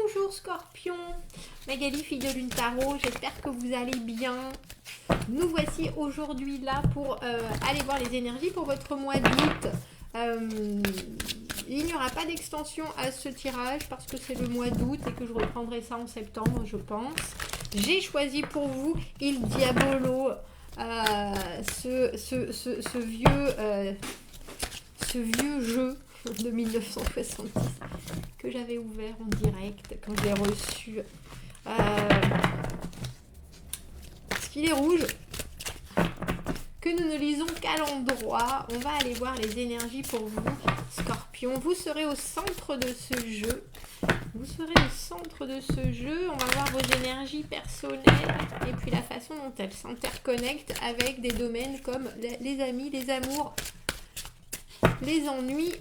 Bonjour Scorpion, Magali, fille de Lune Tarot, j'espère que vous allez bien. Nous voici aujourd'hui là pour aller voir les énergies pour votre mois d'août. Il n'y aura pas d'extension à ce tirage parce que c'est le mois d'août et que je reprendrai ça en septembre, je pense. J'ai choisi pour vous Il Diabolo, ce vieux jeu de 1970 que j'avais ouvert en direct quand je l'ai reçu. Parce qu'il est rouge, que nous ne lisons qu'à l'endroit. On va aller voir les énergies pour vous, Scorpion. Vous serez au centre de ce jeu. Vous serez au centre de ce jeu. On va voir vos énergies personnelles et puis la façon dont elles s'interconnectent avec des domaines comme les amis, les amours, les ennuis,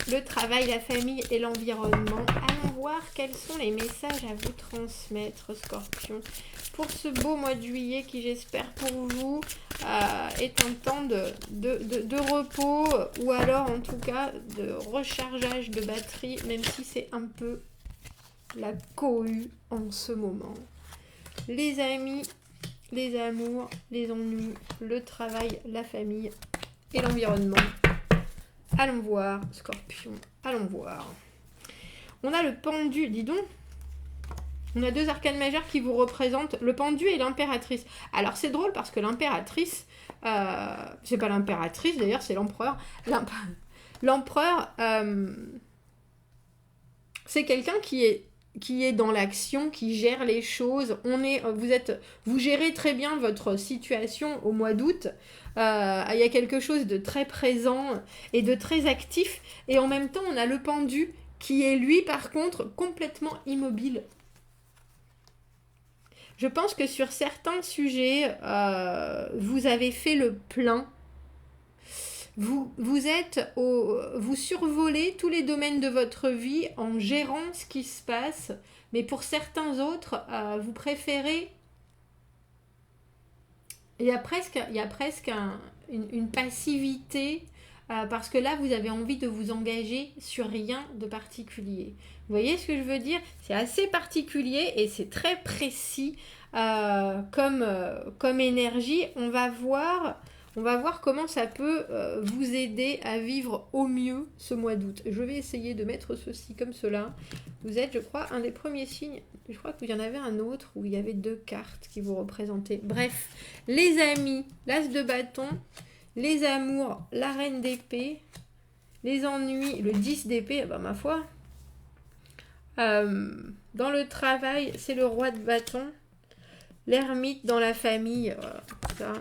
le travail, la famille et l'environnement. Allons voir quels sont les messages à vous transmettre, Scorpion, pour ce beau mois de juillet qui, j'espère pour vous, est un temps de repos ou alors en tout cas de rechargeage de batterie, même si c'est un peu la cohue en ce moment. Les amis, les amours, les ennuis, le travail, la famille et l'environnement. Allons voir, Scorpion, allons voir. On a le pendu, dis donc. On a deux arcanes majeures qui vous représentent, le pendu et l'impératrice. Alors c'est drôle parce que l'impératrice, c'est pas l'impératrice d'ailleurs, c'est l'empereur. L'empereur, c'est quelqu'un qui est dans l'action, qui gère les choses. Vous gérez très bien votre situation au mois d'août. Il y a quelque chose de très présent et de très actif. Et en même temps, on a le pendu qui est, lui, par contre, complètement immobile. Je pense que sur certains sujets, vous avez fait le plein. Vous survolez tous les domaines de votre vie en gérant ce qui se passe. Mais pour certains autres, vous préférez... Il y a presque une passivité parce que là, vous avez envie de vous engager sur rien de particulier. Vous voyez ce que je veux dire? C'est assez particulier et c'est très précis comme énergie. On va voir comment ça peut vous aider à vivre au mieux ce mois d'août. Je vais essayer de mettre ceci comme cela. Vous êtes, je crois, un des premiers signes. Je crois qu'il y en avait un autre où il y avait deux cartes qui vous représentaient. Bref, les amis, l'as de bâton, les amours, la reine d'épée, les ennuis, le 10 d'épée, ma foi. Dans le travail, c'est le roi de bâton. L'ermite dans la famille, ça.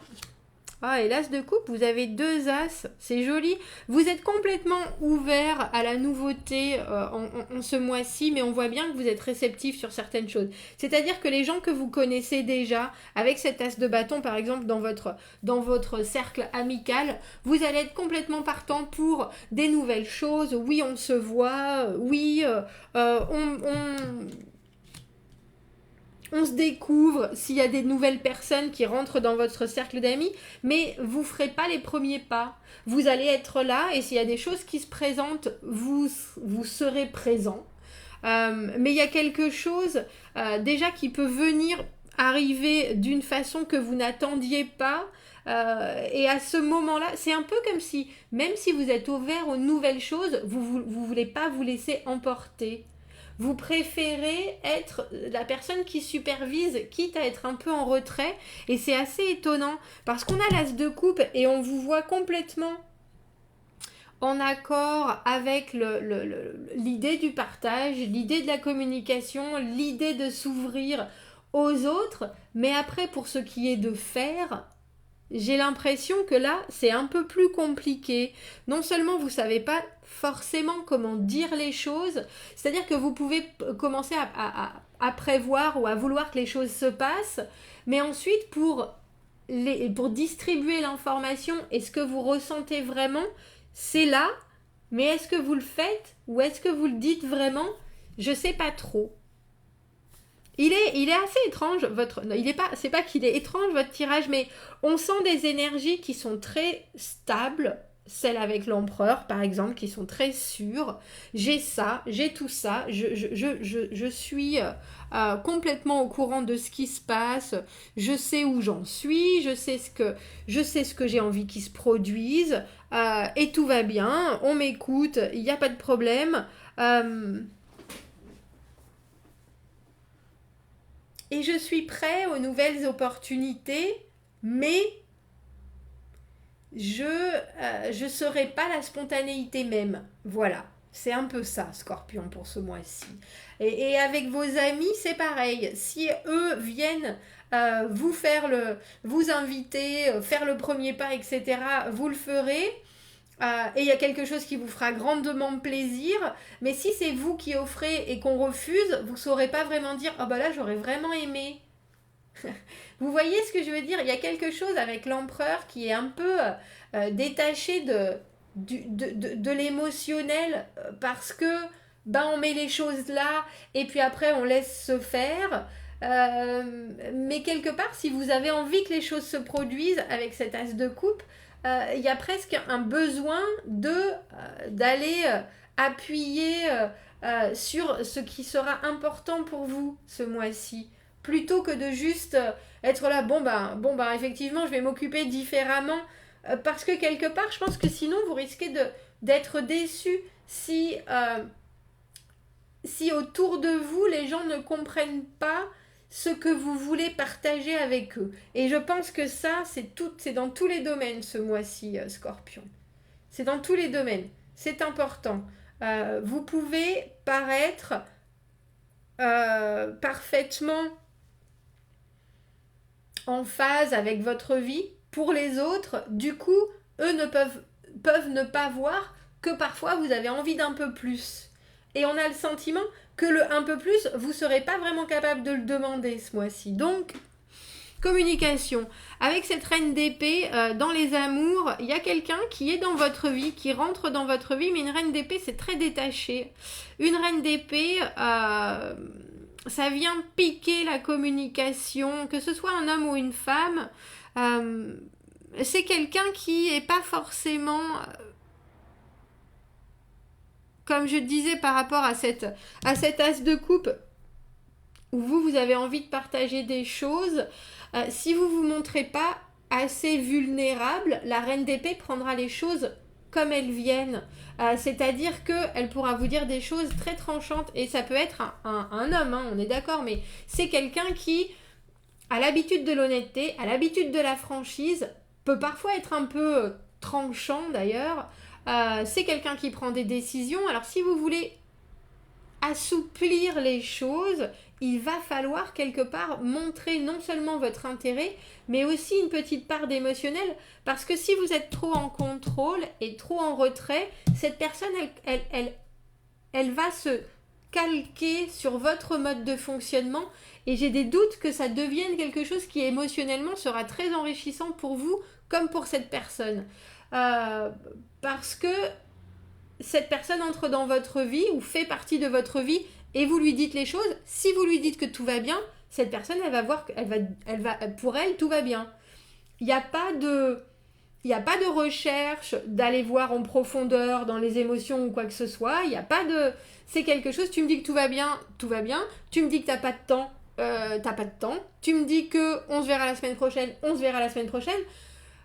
Ah, et l'as de coupe, vous avez deux as, c'est joli. Vous êtes complètement ouvert à la nouveauté en ce mois-ci, mais on voit bien que vous êtes réceptif sur certaines choses. C'est-à-dire que les gens que vous connaissez déjà, avec cet as de bâton, par exemple, dans votre cercle amical, vous allez être complètement partant pour des nouvelles choses. Oui, on se voit, oui, on se découvre s'il y a des nouvelles personnes qui rentrent dans votre cercle d'amis, mais vous ne ferez pas les premiers pas. Vous allez être là et s'il y a des choses qui se présentent, vous serez présent. Mais il y a quelque chose déjà qui peut venir arriver d'une façon que vous n'attendiez pas. Et à ce moment-là, c'est un peu comme si, même si vous êtes ouvert aux nouvelles choses, vous ne voulez pas vous laisser emporter. Vous préférez être la personne qui supervise, quitte à être un peu en retrait. Et c'est assez étonnant, parce qu'on a l'as de coupe et on vous voit complètement en accord avec l'idée du partage, l'idée de la communication, l'idée de s'ouvrir aux autres. Mais après, pour ce qui est de faire... J'ai l'impression que là, c'est un peu plus compliqué. Non seulement vous ne savez pas forcément comment dire les choses, c'est-à-dire que vous pouvez commencer à prévoir ou à vouloir que les choses se passent, mais ensuite pour distribuer l'information et ce que vous ressentez vraiment, c'est là, mais est-ce que vous le faites ou est-ce que vous le dites vraiment? Je ne sais pas trop. Il est assez étrange, c'est pas qu'il est étrange votre tirage, mais on sent des énergies qui sont très stables, celles avec l'empereur, par exemple, qui sont très sûres. J'ai ça, j'ai tout ça, je suis complètement au courant de ce qui se passe, je sais où j'en suis, je sais ce que j'ai envie qu'il se produise, et tout va bien, on m'écoute, il n'y a pas de problème. Et je suis prêt aux nouvelles opportunités, mais je serai pas la spontanéité même. Voilà. C'est un peu ça, Scorpion, pour ce mois-ci. Et avec vos amis, c'est pareil. Si eux viennent vous inviter, faire le premier pas, etc., vous le ferez. Et il y a quelque chose qui vous fera grandement plaisir. Mais si c'est vous qui offrez et qu'on refuse, vous ne saurez pas vraiment dire « Ah bah là, j'aurais vraiment aimé ». Vous voyez ce que je veux dire? Il y a quelque chose avec l'empereur qui est un peu détaché de l'émotionnel parce que ben, on met les choses là et puis après on laisse se faire. Mais quelque part, si vous avez envie que les choses se produisent avec cet as de coupe, il y a presque un besoin d'aller appuyer sur ce qui sera important pour vous ce mois-ci plutôt que de juste être là, bon ben effectivement, je vais m'occuper différemment. Parce que quelque part, je pense que sinon, vous risquez d'être déçu si autour de vous, les gens ne comprennent pas ce que vous voulez partager avec eux. Et je pense que ça, c'est dans tous les domaines ce mois-ci, Scorpion. C'est dans tous les domaines. C'est important. Vous pouvez paraître parfaitement en phase avec votre vie pour les autres, du coup, eux peuvent ne pas voir que parfois vous avez envie d'un peu plus. Et on a le sentiment que le un peu plus, vous ne serez pas vraiment capable de le demander ce mois-ci. Donc, communication. Avec cette reine d'épée, dans les amours, il y a quelqu'un qui est dans votre vie, qui rentre dans votre vie, mais une reine d'épée, c'est très détaché. Une reine d'épée, ça vient piquer la communication, que ce soit un homme ou une femme. C'est quelqu'un qui n'est pas forcément, comme je disais par rapport à cet as de coupe, où vous avez envie de partager des choses. Si vous ne vous montrez pas assez vulnérable, la reine d'épée prendra les choses comme elles viennent. C'est-à-dire qu'elle pourra vous dire des choses très tranchantes. Et ça peut être un homme, hein, on est d'accord, mais c'est quelqu'un qui a l'habitude de l'honnêteté, a l'habitude de la franchise, peut parfois être un peu tranchant d'ailleurs. C'est quelqu'un qui prend des décisions. Alors si vous voulez assouplir les choses, il va falloir quelque part montrer non seulement votre intérêt, mais aussi une petite part d'émotionnel, parce que si vous êtes trop en contrôle et trop en retrait, cette personne, elle va se calquer sur votre mode de fonctionnement, et j'ai des doutes que ça devienne quelque chose qui émotionnellement sera très enrichissant pour vous, comme pour cette personne. Parce que cette personne entre dans votre vie ou fait partie de votre vie et vous lui dites les choses. Si vous lui dites que tout va bien, cette personne, elle va voir que pour elle, tout va bien. Il n'y a pas de recherche d'aller voir en profondeur dans les émotions ou quoi que ce soit. Il n'y a pas de... C'est quelque chose, tu me dis que tout va bien. Tu me dis que t'as pas de temps, t'as pas de temps. Tu me dis que on se verra la semaine prochaine, on se verra la semaine prochaine.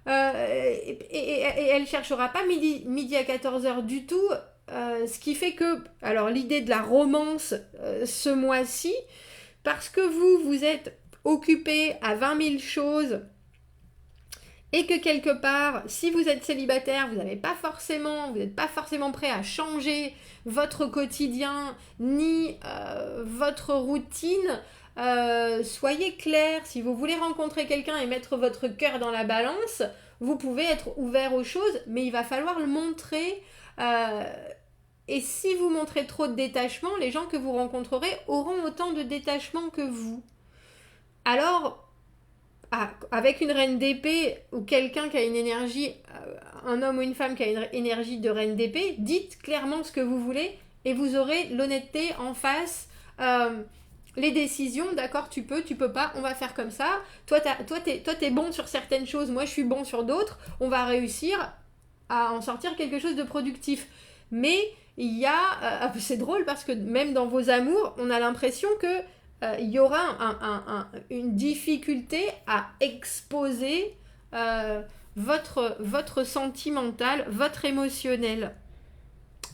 Et elle cherchera pas midi à 14h du tout, ce qui fait que, alors l'idée de la romance ce mois-ci, parce que vous êtes occupé à 20 000 choses et que quelque part, si vous êtes célibataire, vous n'êtes pas forcément prêt à changer votre quotidien ni votre routine. Soyez clair, si vous voulez rencontrer quelqu'un et mettre votre cœur dans la balance, vous pouvez être ouvert aux choses, mais il va falloir le montrer. Et si vous montrez trop de détachement, les gens que vous rencontrerez auront autant de détachement que vous. Alors, avec une reine d'épée ou quelqu'un qui a une énergie, un homme ou une femme qui a une énergie de reine d'épée, dites clairement ce que vous voulez et vous aurez l'honnêteté en face. Les décisions, d'accord, tu peux pas, on va faire comme ça. Toi, t'es bon sur certaines choses, moi je suis bon sur d'autres. On va réussir à en sortir quelque chose de productif. Mais il y a, c'est drôle parce que même dans vos amours, on a l'impression que il y aura une difficulté à exposer votre sentimental, votre émotionnel.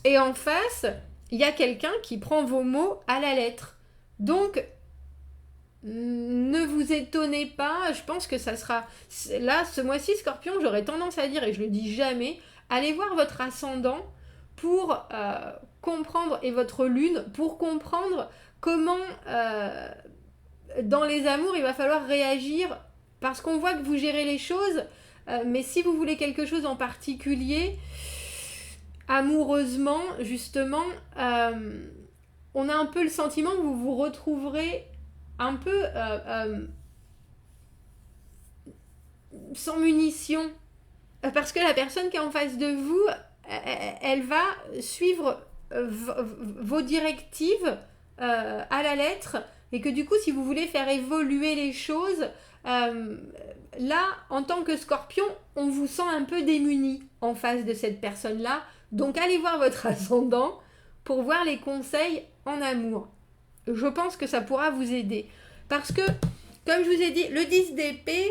Et en face, il y a quelqu'un qui prend vos mots à la lettre. Donc, ne vous étonnez pas, je pense que ça sera... Là, ce mois-ci, Scorpion, j'aurais tendance à dire, et je le dis jamais, allez voir votre ascendant pour comprendre, et votre lune, pour comprendre comment, dans les amours, il va falloir réagir, parce qu'on voit que vous gérez les choses, mais si vous voulez quelque chose en particulier, amoureusement, justement, on a un peu le sentiment que vous vous retrouverez un peu sans munitions. Parce que la personne qui est en face de vous, elle va suivre vos directives à la lettre, et que du coup, si vous voulez faire évoluer les choses, là, en tant que Scorpion, on vous sent un peu démuni en face de cette personne-là. Donc, allez voir votre ascendant pour voir les conseils en amour. Je pense que ça pourra vous aider. Parce que, comme je vous ai dit, le 10 d'épée,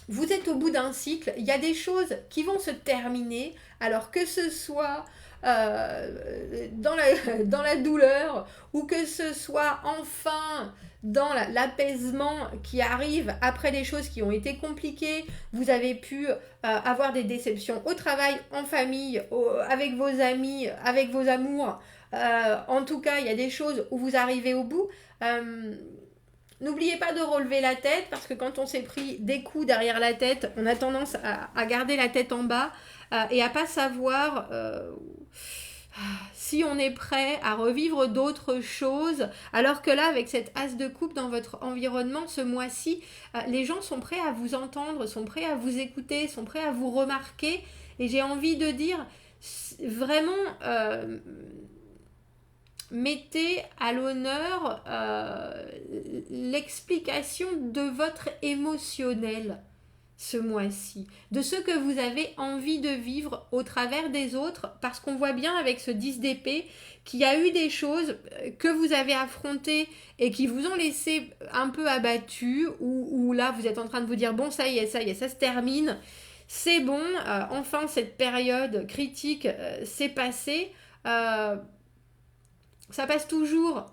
vous êtes au bout d'un cycle. Il y a des choses qui vont se terminer. Alors que ce soit dans la douleur, ou que ce soit enfin dans l'apaisement qui arrive après des choses qui ont été compliquées. Vous avez pu avoir des déceptions au travail, en famille, avec vos amis, avec vos amours. En tout cas, il y a des choses où vous arrivez au bout. N'oubliez pas de relever la tête, parce que quand on s'est pris des coups derrière la tête, on a tendance à garder la tête en bas et à pas savoir si on est prêt à revivre d'autres choses. Alors que là, avec cette as de coupe dans votre environnement ce mois-ci, les gens sont prêts à vous entendre, sont prêts à vous écouter, sont prêts à vous remarquer. Et j'ai envie de dire, vraiment... mettez à l'honneur l'explication de votre émotionnel ce mois-ci, de ce que vous avez envie de vivre au travers des autres, parce qu'on voit bien avec ce 10 d'épée qu'il y a eu des choses que vous avez affrontées et qui vous ont laissé un peu abattu, ou là vous êtes en train de vous dire bon ça y est, ça se termine, c'est bon, enfin cette période critique c'est passé. Ça passe toujours,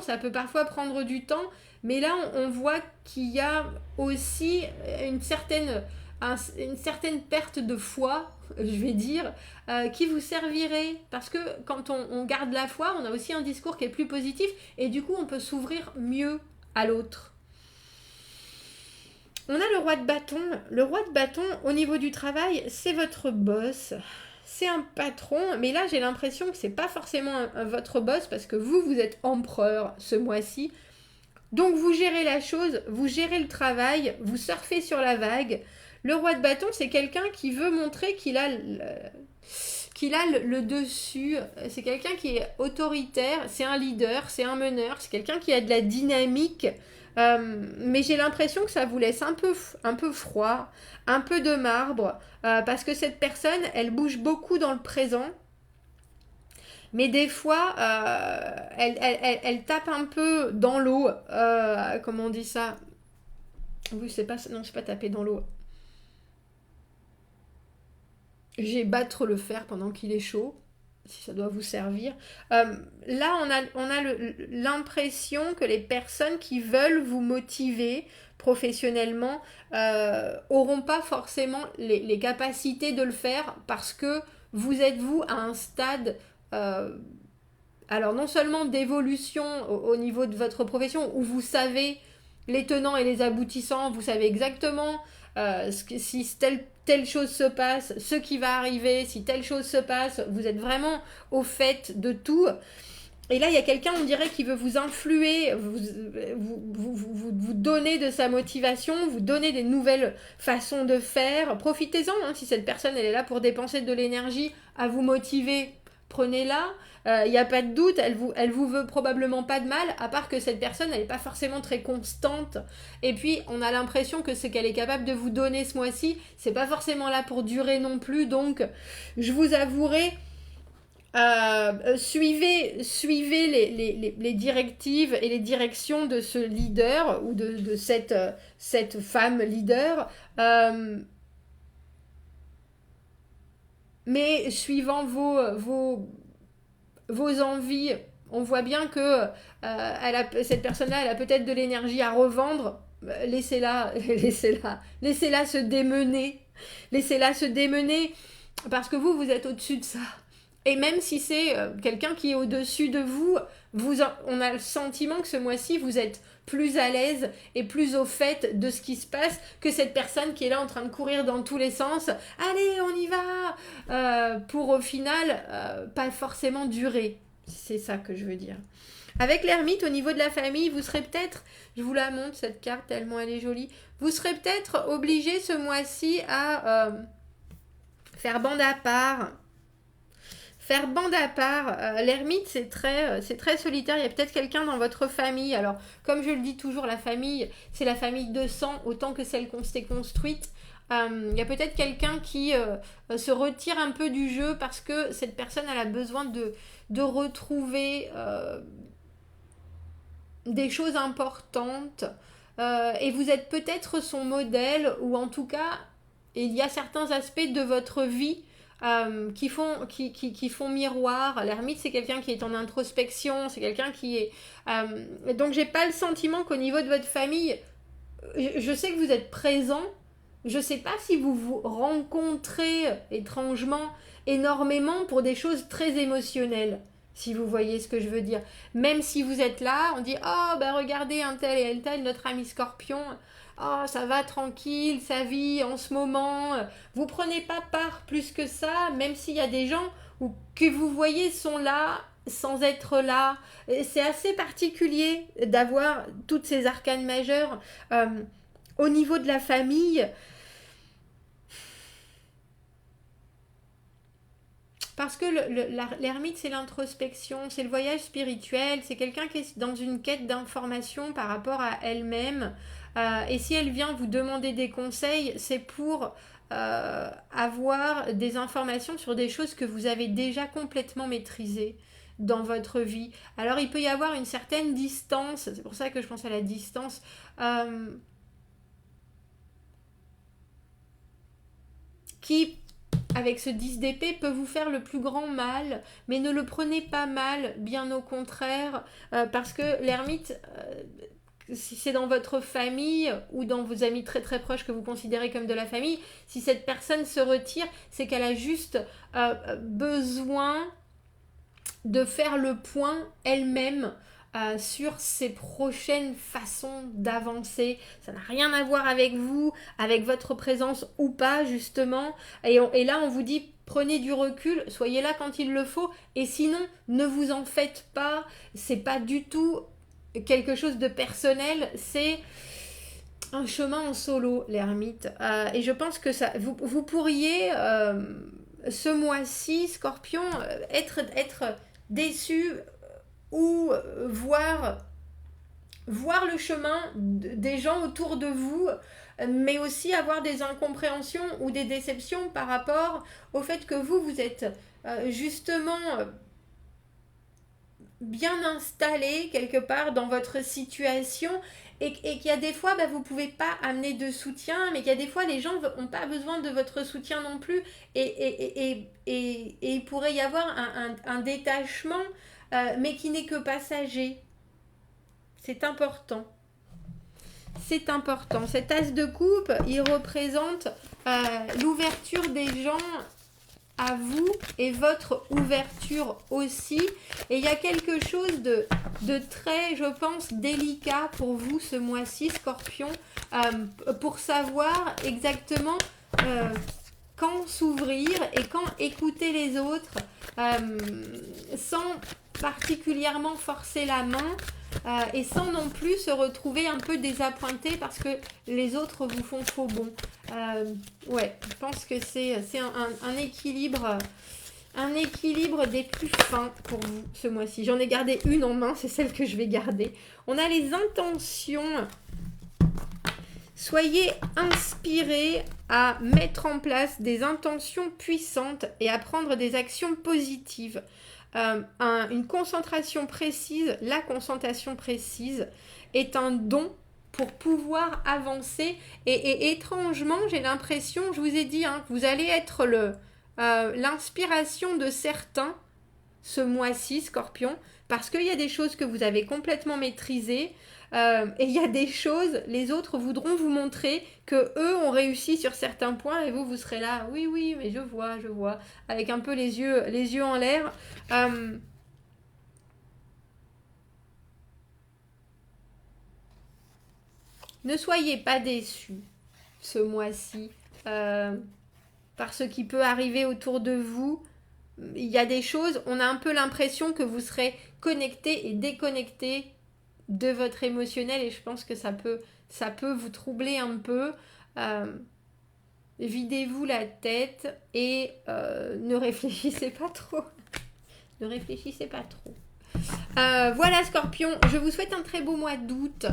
ça peut parfois prendre du temps, mais là on voit qu'il y a aussi une certaine perte de foi, je vais dire, qui vous servirait, parce que quand on garde la foi, on a aussi un discours qui est plus positif, et du coup on peut s'ouvrir mieux à l'autre. On a le roi de bâton. Le roi de bâton, au niveau du travail, c'est votre boss. C'est un patron, mais là j'ai l'impression que c'est pas forcément votre boss, parce que vous êtes empereur ce mois-ci. Donc vous gérez la chose, vous gérez le travail, vous surfez sur la vague. Le roi de bâton, c'est quelqu'un qui veut montrer qu'il a le dessus. C'est quelqu'un qui est autoritaire, c'est un leader, c'est un meneur, c'est quelqu'un qui a de la dynamique. Mais j'ai l'impression que ça vous laisse un peu froid, un peu de marbre, parce que cette personne, elle bouge beaucoup dans le présent, mais des fois, elle tape un peu dans l'eau. Comment on dit ça? Oui, c'est pas taper dans l'eau. J'ai battre le fer pendant qu'il est chaud, si ça doit vous servir. Là, on a l'impression que les personnes qui veulent vous motiver professionnellement auront pas forcément les capacités de le faire, parce que vous êtes à un stade, alors non seulement d'évolution au niveau de votre profession, où vous savez les tenants et les aboutissants, vous savez exactement si telle chose se passe, ce qui va arriver, si telle chose se passe, vous êtes vraiment au fait de tout. Et là, il y a quelqu'un, on dirait, qui veut vous influer, vous donner de sa motivation, vous donner des nouvelles façons de faire. Profitez-en, si cette personne elle est là pour dépenser de l'énergie à vous motiver, prenez-la. Il n'y a pas de doute, elle vous veut probablement pas de mal, à part que cette personne, elle n'est pas forcément très constante. Et puis, on a l'impression que ce qu'elle est capable de vous donner ce mois-ci, c'est pas forcément là pour durer non plus. Donc, je vous avouerai, suivez les directives et les directions de ce leader ou de cette femme leader. Mais suivant vos envies, on voit bien que cette personne-là, elle a peut-être de l'énergie à revendre. Laissez-la, laissez-la se démener. Laissez-la se démener parce que vous êtes au-dessus de ça. Et même si c'est quelqu'un qui est au-dessus de vous, on a le sentiment que ce mois-ci, vous êtes plus à l'aise et plus au fait de ce qui se passe que cette personne qui est là en train de courir dans tous les sens. Allez, on y va pour au final pas forcément durer. C'est ça que je veux dire. Avec l'ermite, au niveau de la famille, vous serez peut-être, je vous la montre cette carte tellement elle est jolie, vous serez peut-être obligé ce mois-ci à faire bande à part. Faire bande à part, l'ermite c'est très solitaire, il y a peut-être quelqu'un dans votre famille, alors comme je le dis toujours, la famille c'est la famille de sang autant que celle qu'on s'est construite, il y a peut-être quelqu'un qui se retire un peu du jeu parce que cette personne elle a besoin de retrouver des choses importantes et vous êtes peut-être son modèle ou en tout cas il y a certains aspects de votre vie qui font miroir. L'ermite, c'est quelqu'un qui est en introspection, c'est quelqu'un qui est... donc, j'ai pas le sentiment qu'au niveau de votre famille, je sais que vous êtes présent, je sais pas si vous vous rencontrez étrangement énormément pour des choses très émotionnelles, si vous voyez ce que je veux dire. Même si vous êtes là, on dit « Oh, ben regardez un tel et un tel, notre ami Scorpion, oh, ça va tranquille, sa vie en ce moment. » Vous prenez pas part plus que ça, même s'il y a des gens que vous voyez sont là sans être là. Et c'est assez particulier d'avoir toutes ces arcanes majeures au niveau de la famille. Parce que l'ermite, c'est l'introspection, c'est le voyage spirituel, c'est quelqu'un qui est dans une quête d'information par rapport à elle-même. Et si elle vient vous demander des conseils, c'est pour avoir des informations sur des choses que vous avez déjà complètement maîtrisées dans votre vie. Alors il peut y avoir une certaine distance, c'est pour ça que je pense à la distance, qui avec ce 10 d'épée peut vous faire le plus grand mal, mais ne le prenez pas mal, bien au contraire, parce que l'ermite, si c'est dans votre famille ou dans vos amis très très proches que vous considérez comme de la famille, si cette personne se retire, c'est qu'elle a juste besoin de faire le point elle-même sur ses prochaines façons d'avancer. Ça n'a rien à voir avec vous, avec votre présence ou pas justement. Et là on vous dit prenez du recul, soyez là quand il le faut, et sinon ne vous en faites pas. C'est pas du tout quelque chose de personnel, c'est un chemin en solo, l'ermite. Et je pense que ça, vous pourriez ce mois-ci, Scorpion, être déçu ou voir le chemin des gens autour de vous, mais aussi avoir des incompréhensions ou des déceptions par rapport au fait que vous êtes justement bien installé quelque part dans votre situation et qu'il y a des fois vous ne pouvez pas amener de soutien, mais qu'il y a des fois les gens n'ont pas besoin de votre soutien non plus et il pourrait y avoir un détachement mais qui n'est que passager. C'est important. C'est important. Cet as de coupe, il représente l'ouverture des gens à vous et votre ouverture aussi. Et il y a quelque chose de très, je pense, délicat pour vous ce mois-ci, Scorpion, pour savoir exactement quand s'ouvrir et quand écouter les autres sans particulièrement forcer la main et sans non plus se retrouver un peu désappointé parce que les autres vous font faux bon. Ouais, je pense que c'est un équilibre Un équilibre des plus fins pour vous ce mois-ci. J'en ai gardé une en main, c'est celle que je vais garder. On a les intentions. Soyez inspirés à mettre en place des intentions puissantes et à prendre des actions positives. Une concentration précise, la concentration précise est un don pour pouvoir avancer. Et étrangement, j'ai l'impression, je vous ai dit, que vous allez être l'inspiration de certains ce mois-ci, Scorpion, parce qu'il y a des choses que vous avez complètement maîtrisées, et il y a des choses, les autres voudront vous montrer que eux ont réussi sur certains points, et vous serez là, oui, mais je vois, avec un peu les yeux en l'air. Ne soyez pas déçus ce mois-ci par ce qui peut arriver autour de vous. Il y a des choses, on a un peu l'impression que vous serez connecté et déconnecté de votre émotionnel, et je pense que ça peut vous troubler un peu. Videz-vous la tête et ne réfléchissez pas trop. Ne réfléchissez pas trop. Voilà, Scorpion, je vous souhaite un très beau mois d'août.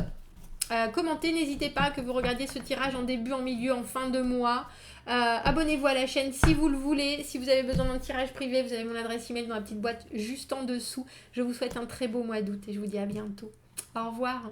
Commentez, n'hésitez pas, que vous regardiez ce tirage en début, en milieu, en fin de mois. Abonnez-vous à la chaîne si vous le voulez. Si vous avez besoin d'un tirage privé, vous avez mon adresse email dans la petite boîte juste en dessous. Je vous souhaite un très beau mois d'août et je vous dis à bientôt. Au revoir.